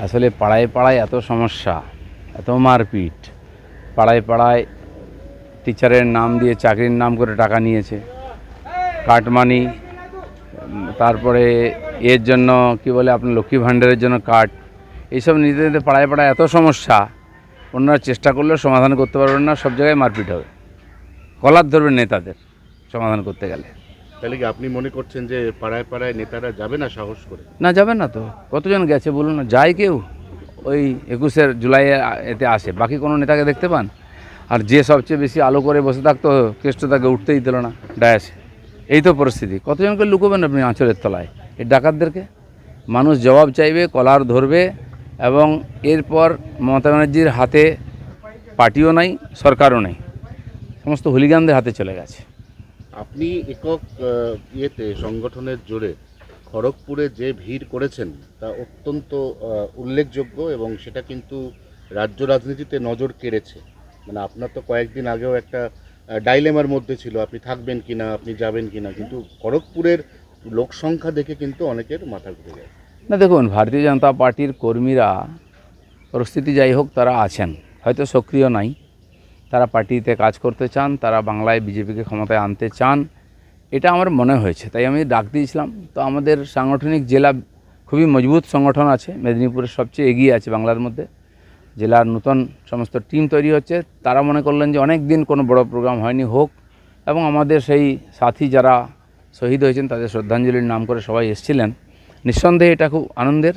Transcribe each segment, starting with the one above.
আসলে পাড়ায় পাড়ায় এত সমস্যা, এত মারপিট, পাড়ায় পাড়ায় টিচারের নাম দিয়ে চাকরির নাম করে টাকা নিয়েছে, কাটমানি, তারপরে এর জন্য কি বলে আপনার লক্ষ্মী ভাণ্ডারের জন্য কাট, এইসব নিতে নিতে পাড়ায় পাড়ায় এত সমস্যা, ওনারা চেষ্টা করলেও সমাধান করতে পারবেন না। সব জায়গায় মারপিট হবে, কলার ধরবেন নেতাদের সমাধান করতে গেলে। তাহলে কি আপনি মনে করছেন যে পাড়ায় পাড়ায় নেতারা যাবে না সাহস করে? না, যাবেন না তো, কতজন গেছে বলুন না, যায় কেউ? ওই 21 জুলাইয়ে এতে আসে, বাকি কোনো নেতাকে দেখতে পান? আর যে সবচেয়ে বেশি আলো করে বসে থাকতো কেষ্ট তাকে উঠতেই দিল না ডায়াসে। এই তো পরিস্থিতি। কতজনকে লুকোবেন আপনি আঁচলের তলায়? এই ডাকাতদেরকে মানুষ জবাব চাইবে, কলার ধরবে। এবং এরপর মমতা ব্যানার্জির হাতে পার্টিও নাই, সরকারও নেই, সমস্ত হুলিগানদের হাতে চলে গেছে। আপনি একক ইয়েতে সংগঠনের জোরে খড়গপুরে যে ভিড় করেছেন তা অত্যন্ত উল্লেখযোগ্য এবং সেটা কিন্তু রাজ্য রাজনীতিতে নজর কেড়েছে। মানে আপনার তো কয়েকদিন আগেও একটা ডাইলেমার মধ্যে ছিল, আপনি থাকবেন কিনা, আপনি যাবেন কিনা, কিন্তু খড়গপুরের লোক সংখ্যা দেখে কিন্তু অনেকের মাথা ঘুরে যায়। না দেখুন, ভারতীয় জনতা পার্টির কর্মীরা, পরিস্থিতি যাই হোক, তারা আছেন, হয়তো সক্রিয় নাই, তারা পার্টিতে কাজ করতে চান, তারা বাংলায় বিজেপিকে ক্ষমতায় আনতে চান, এটা আমার মনে হয়েছে, তাই আমি ডাক দিয়েছিলাম। তো আমাদের সাংগঠনিক জেলা খুবই মজবুত সংগঠন আছে, মেদিনীপুরের সবচেয়ে এগিয়ে আছে বাংলার মধ্যে। জেলার নতুন সমস্ত টিম তৈরি হচ্ছে, তারা মনে করলেন যে অনেক দিন কোনো বড় প্রোগ্রাম হয়নি, হোক। এবং আমাদের সেই সাথী যারা শহীদ হয়েছেন তাদের শ্রদ্ধাঞ্জলির নাম করে সবাই এসেছিলেন। নিঃসন্দেহে এটা খুব আনন্দের।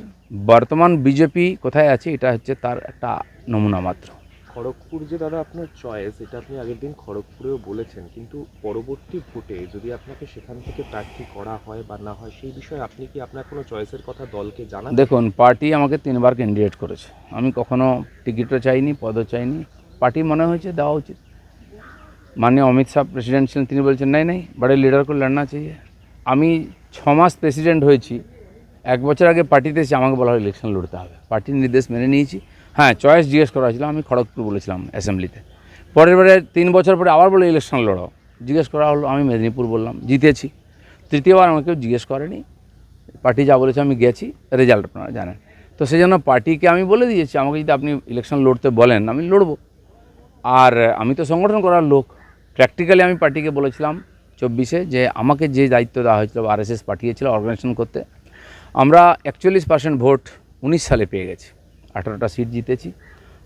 বর্তমান বিজেপি কোথায় আছে এটা হচ্ছে তার একটা নমুনা মাত্র। খড়গপুর যে দাদা আপনার চয়েস, এটা আপনি আগের দিন খড়গপুরেও বলেছেন, কিন্তু পরবর্তী ভোটে যদি আপনাকে সেখান থেকে প্রার্থী করা হয় বা না হয়, সেই বিষয়ে আপনি কি আপনার কোনো চয়েসের কথা দলকে জানান? দেখুন, পার্টি আমাকে 3বার ক্যান্ডিডেট করেছে, আমি কখনো টিকিটও চাইনি, পদও চাইনি। পার্টি মনে হয়েছে দেওয়া উচিত। মাননীয় অমিত শাহ প্রেসিডেন্ট ছিলেন, তিনি বলছেন নাই নাই বড়ে লিডার করে লড়না চাইয়ে। আমি 6 মাস প্রেসিডেন্ট হয়েছি, 1 বছর আগে পার্টিতে এসে আমাকে বলা হয় ইলেকশন লড়তে হবে, পার্টির নির্দেশ মেনে নিয়েছি। হ্যাঁ, চয়েস জিজ্ঞেস করা হয়েছিল, আমি খড়গপুর বলেছিলাম অ্যাসেম্বলিতে। পরের বারে 3 বছর পরে আবার বলে ইলেকশন লড়ো, জিজ্ঞেস করা হলো, আমি মেদিনীপুর বললাম, জিতেছি। তৃতীয়বার আমাকে কেউ জিজ্ঞেস করেনি, পার্টি যা বলেছে আমি গেছি, রেজাল্ট আপনারা জানেন। তো সেই জন্য পার্টিকে আমি বলে দিয়েছি, আমাকে যদি আপনি ইলেকশন লড়তে বলেন আমি লড়বো। আর আমি তো সংগঠন করার লোক। প্র্যাকটিক্যালি আমি পার্টিকে বলেছিলাম 24-এ যে আমাকে যে দায়িত্ব দেওয়া হয়েছিল, আরএসএস পাঠিয়েছিল অর্গানাইজেশন করতে, আমরা 41% ভোট 19 সালে পেয়ে গেছি, 18টা সিট জিতেছি।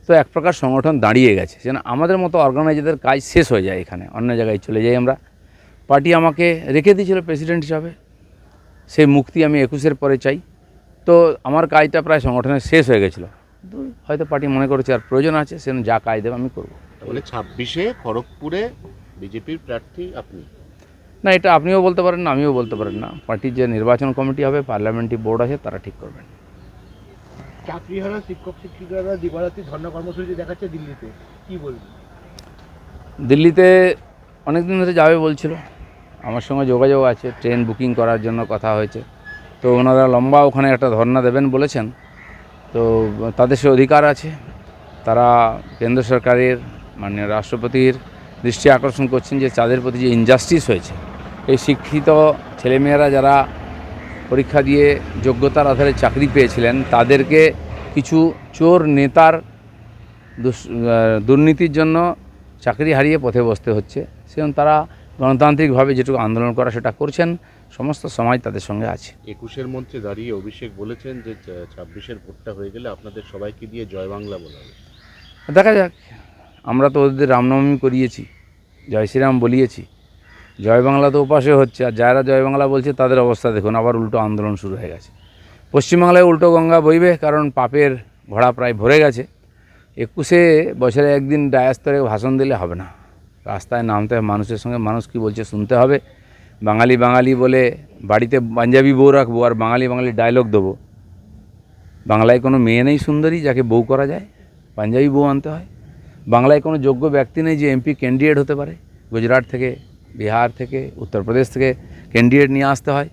তো এক প্রকার সংগঠন দাঁড়িয়ে গেছে, যেন আমাদের মতো অর্গানাইজারদের কাজ শেষ হয়ে যায়, এখানে অন্য জায়গায় চলে যাই আমরা। পার্টি আমাকে রেখে দিয়েছিল প্রেসিডেন্ট হিসাবে, সেই মুক্তি আমি 21-এর পরে চাই। তো আমার কাজটা প্রায় সংগঠনের শেষ হয়ে গেছিলো, কিন্তু হয়তো পার্টি মনে করেছে আর প্রয়োজন আছে, সেজন্য যা কাজ দেবে আমি করবো। তাহলে 26-এ খড়গপুরে বিজেপির প্রার্থী আপনি? না, এটা আপনিও বলতে পারেন না, আমিও বলতে পারেন না। পার্টির যে নির্বাচন কমিটি হবে, পার্লামেন্টারি বোর্ড আছে, তারা ঠিক করবেন। চাকরিহারা শিক্ষক শিক্ষিকারা দিবারাত্রি ধর্ণা কর্মসূচি দেখাচ্ছে দিল্লিতে, কি বলবেন? দিল্লিতে অনেক দিন ধরে যাবে বলছিল, আমার সঙ্গে যোগাযোগ আছে, ট্রেন বুকিং করার জন্য কথা হয়েছে। তো ওনারা লম্বা ওখানে একটা ধর্ণা দেবেন বলেছেন। তো তাদের সে অধিকার আছে, তারা কেন্দ্র সরকারের মাননীয় রাষ্ট্রপতির দৃষ্টি আকর্ষণ করছেন যে তাদের প্রতি যে ইনজাস্টিস হয়েছে, এই শিক্ষিত ছেলেমেয়েরা যারা পরীক্ষা দিয়ে যোগ্যতার আধারে চাকরি পেয়েছিলেন, তাদেরকে কিছু চোর নেতার দুর্নীতির জন্য চাকরি হারিয়ে পথে বসতে হচ্ছে। সেজন্য তারা গণতান্ত্রিকভাবে যেটুকু আন্দোলন করা সেটা করছেন, সমস্ত সমাজ তাদের সঙ্গে আছে। 21-এর মঞ্চে দাঁড়িয়ে অভিষেক বলেছেন যে 26-এর ভোটটা হয়ে গেলে আপনাদের সবাইকে দিয়ে জয় বাংলা বলা হবে। দেখা যাক, আমরা তো ওদের রামনবমী করিয়েছি, জয় শ্রীরাম বলিয়েছি, জয় বাংলা তো উপাসে হচ্ছে। আর যারা জয় বাংলা বলছে তাদের অবস্থা দেখুন, আবার উল্টো আন্দোলন শুরু হয়ে গেছে। পশ্চিমবাংলায় উল্টো গঙ্গা বইবে, কারণ পাপের ঘোড়া প্রায় ভরে গেছে। 21-এ বছরে একদিন ডায়াস্তরে ভাষণ দিলে হবে না, রাস্তায় নামতে হবে, মানুষের সঙ্গে মানুষ কী বলছে শুনতে হবে। বাঙালি বাঙালি বলে বাড়িতে পাঞ্জাবি বউ রাখবো আর বাঙালি বাঙালি ডায়লগ দেবো? বাংলায় কোনো মেয়ে নেই সুন্দরী যাকে বউ করা যায়, পাঞ্জাবি বউ আনতে হয়। বাংলায় কোনো যোগ্য ব্যক্তি নেই যে এমপি ক্যান্ডিডেট হতে পারে, গুজরাট থেকে, বিহার থেকে, উত্তরপ্রদেশ থেকে ক্যান্ডিডেট নিয়ে আসতে হয়।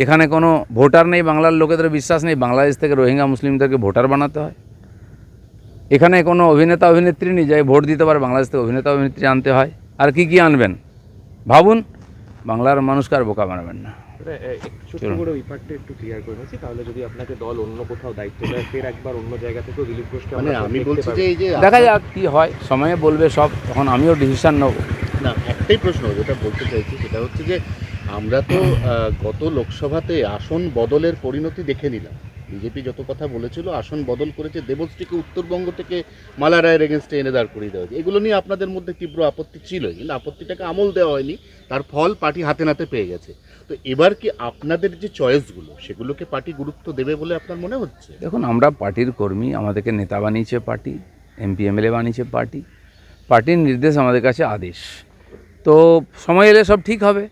এখানে কোনো ভোটার নেই, বাংলার লোকেদের বিশ্বাস নেই, বাংলাদেশ থেকে রোহিঙ্গা মুসলিমদেরকে ভোটার বানাতে হয়। এখানে কোনো অভিনেতা অভিনেত্রী নেই যাই ভোট দিতে পারে, বাংলাদেশ থেকে অভিনেতা অভিনেত্রী আনতে হয়। আর কি কি আনবেন ভাবুন, বাংলার মানুষকে আর বোকা বানাবেন না। একটু ছোট্ট চলুন। করে ওই পার্টটা একটু ক্লিয়ার করে নিচ্ছি, তাহলে যদি আপনাকে দল অন্য কোথাও দায়িত্ব দেয়, ফের একবার অন্য জায়গা থেকেও দিলীপ ঘোষকে মানে আমরা আমি দেখতে বলছি পাবো। যে এই যে দেখা যাক কী হয়, সময়ে বলবে সব, তখন আমিও ডিসিশান নেব। না, একটাই প্রশ্ন যেটা বলতে চাইছি সেটা হচ্ছে যে আমরা তো গত লোকসভাতে আসন বদলের পরিণতি দেখে নিলাম। বিজেপি যত কথা বলেছিল আসন বদল করেছে, দেবশ্রীকে উত্তরবঙ্গ থেকে মালা রায়ের এগেনস্টে এনে দাঁড় করিয়ে দেওয়া হয়েছে। এগুলো নিয়ে আপনাদের মধ্যে তীব্র আপত্তি ছিল, কিন্তু আপত্তিটাকে আমল দেওয়া হয়নি, তার ফল পার্টি হাতে নাতে পেয়ে গেছে। তো এবার কি আপনাদের যে চয়েসগুলো সেগুলোকে পার্টি গুরুত্ব দেবে বলে আপনার মনে হচ্ছে? দেখুন, আমরা পার্টির কর্মী, আমাদেরকে নেতা বানিয়েছে পার্টি, এমপি এমএলএ বানিয়েছে পার্টি, পার্টির নির্দেশ আমাদের কাছে আদেশ। তো সময় এলে সব ঠিক হবে।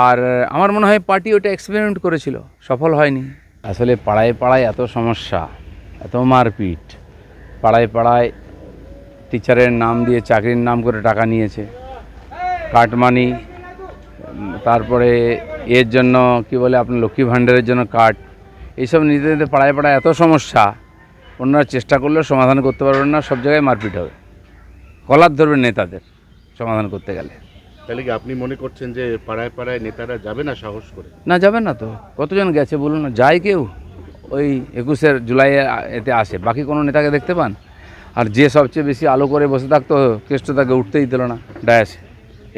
আর আমার মনে হয় পার্টি ওটা এক্সপেরিমেন্ট করেছিল, সফল হয়নি। আসলে পাড়ায় পাড়ায় এত সমস্যা, এত মারপিট, পাড়ায় পাড়ায় টিচারের নাম দিয়ে চাকরির নাম করে টাকা নিয়েছে, কাটমানি, তারপরে এর জন্য কি বলে আপনার লক্ষ্মী ভাণ্ডারের জন্য কার্ড, এইসব নিতে নিতে পাড়ায় পাড়ায় এত সমস্যা, ওনারা চেষ্টা করলেও সমাধান করতে পারবেন না। সব জায়গায় মারপিট হবে, কলার ধরবেন নেতাদের সমাধান করতে গেলে। তাহলে কি আপনি মনে করছেন যে পাড়ায় পাড়ায় নেতারা যাবে না সাহস করে? না, যাবেন না তো, কতজন গেছে বলুন না, যায় কেউ? ওই 21শে জুলাই এতে আসে, বাকি কোনো নেতাকে দেখতে পান? আর যে সবচেয়ে বেশি আলো করে বসে থাকতো কেষ্ট তাকে উঠতেই দিল না ডায়াসে।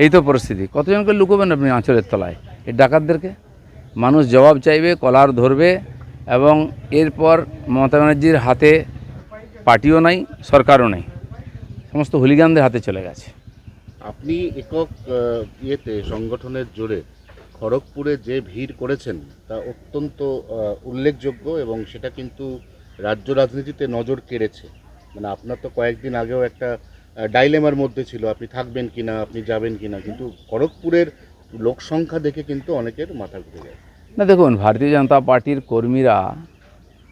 এই তো পরিস্থিতি। কতজনকে লুকোবেন আপনি আঁচলের তলায়? এই ডাকাতদেরকে মানুষ জবাব চাইবে, কলার ধরবে। এবং এরপর মমতা ব্যানার্জির হাতে পার্টিও নাই, সরকারও নেই, সমস্ত হুলিগানদের হাতে চলে গেছে। আপনি একক সংগঠনের জোরে খড়গপুরে যে ভিড় করেছেন তা অত্যন্ত উল্লেখযোগ্য, এবং সেটা কিন্তু রাজ্য রাজনীতিতে নজর কেড়েছে। মানে আপনার তো কয়েকদিন আগেও একটা ডাইলেমার মধ্যে ছিল, আপনি থাকবেন কিনা, আপনি যাবেন কিনা, কিন্তু খড়গপুরের লোক সংখ্যা দেখে কিন্তু অনেকের মাথা ঘুরে যায়। না দেখুন, ভারতীয় জনতা পার্টির কর্মীরা,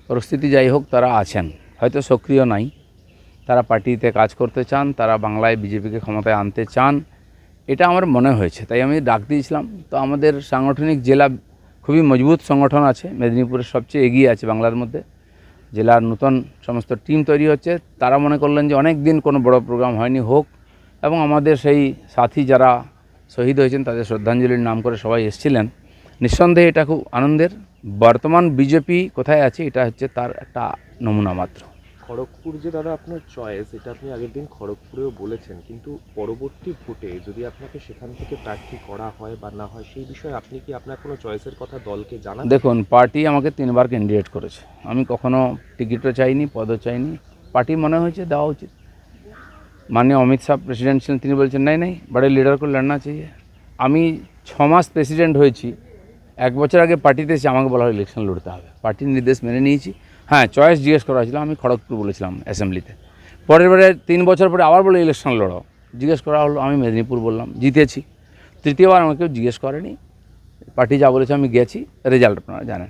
পরিস্থিতি যাই হোক, তারা আছেন, হয়তো সক্রিয় নাই, তারা পার্টিতে কাজ করতে চান, তারা বাংলায় বিজেপিকে ক্ষমতায় আনতে চান, এটা আমার মনে হয়েছে, তাই আমি ডাক দিয়েছিলাম। তো আমাদের সাংগঠনিক জেলা খুবই মজবুত সংগঠন আছে, মেদিনীপুরের সবচেয়ে এগিয়ে আছে বাংলার মধ্যে। জেলার নতুন সমস্ত টিম তৈরি হচ্ছে, তারা মনে করলেন যে অনেক দিন কোনো বড় প্রোগ্রাম হয়নি, হোক। এবং আমাদের সেই সাথী যারা শহীদ হয়েছেন তাদের শ্রদ্ধাঞ্জলির নাম করে সবাই এসেছিলেন। নিঃসন্দেহে এটা খুব আনন্দের। বর্তমান বিজেপি কোথায় আছে এটা হচ্ছে তার একটা নমুনা মাত্র। খড়গপুর যে দাদা আপনার চয়েস, এটা আপনি আগের দিন খড়গপুরেও বলেছেন, কিন্তু পরবর্তী ভোটে যদি আপনাকে সেখান থেকে প্রার্থী করা হয় বা না হয়, সেই বিষয়ে আপনি কি আপনার কোনো চয়েসের কথা দলকে জানান? দেখুন, পার্টি আমাকে 3বার ক্যান্ডিডেট করেছে, আমি কখনো টিকিটও চাইনি, পদও চাইনি। পার্টি মনে হয়েছে দেওয়া উচিত। माननीय अमित शाह प्रेसिडेंट ছিলেন, তিনি বলছেন नहीं नहीं बड़े लीडर को लड़ना चाहिए। আমি 6 মাস প্রেসিডেন্ট হয়েছি, 1 বছর আগে পার্টিতে এসে আমাকে বলা হয় ইলেকশন লড়তে হবে, পার্টির নির্দেশ মেনে নিয়েছি। হ্যাঁ, চয়েস জিজ্ঞেস করা হয়েছিল, আমি খড়গপুর বলেছিলাম অ্যাসেম্বলিতে। পরের বারে 3 বছর পরে আবার বলে ইলেকশন লড়ো, জিজ্ঞেস করা হলো, আমি মেদিনীপুর বললাম, জিতেছি। তৃতীয়বার আমাকে কেউ জিজ্ঞেস করেনি, পার্টি যা বলেছে আমি গেছি, রেজাল্ট আপনারা জানেন।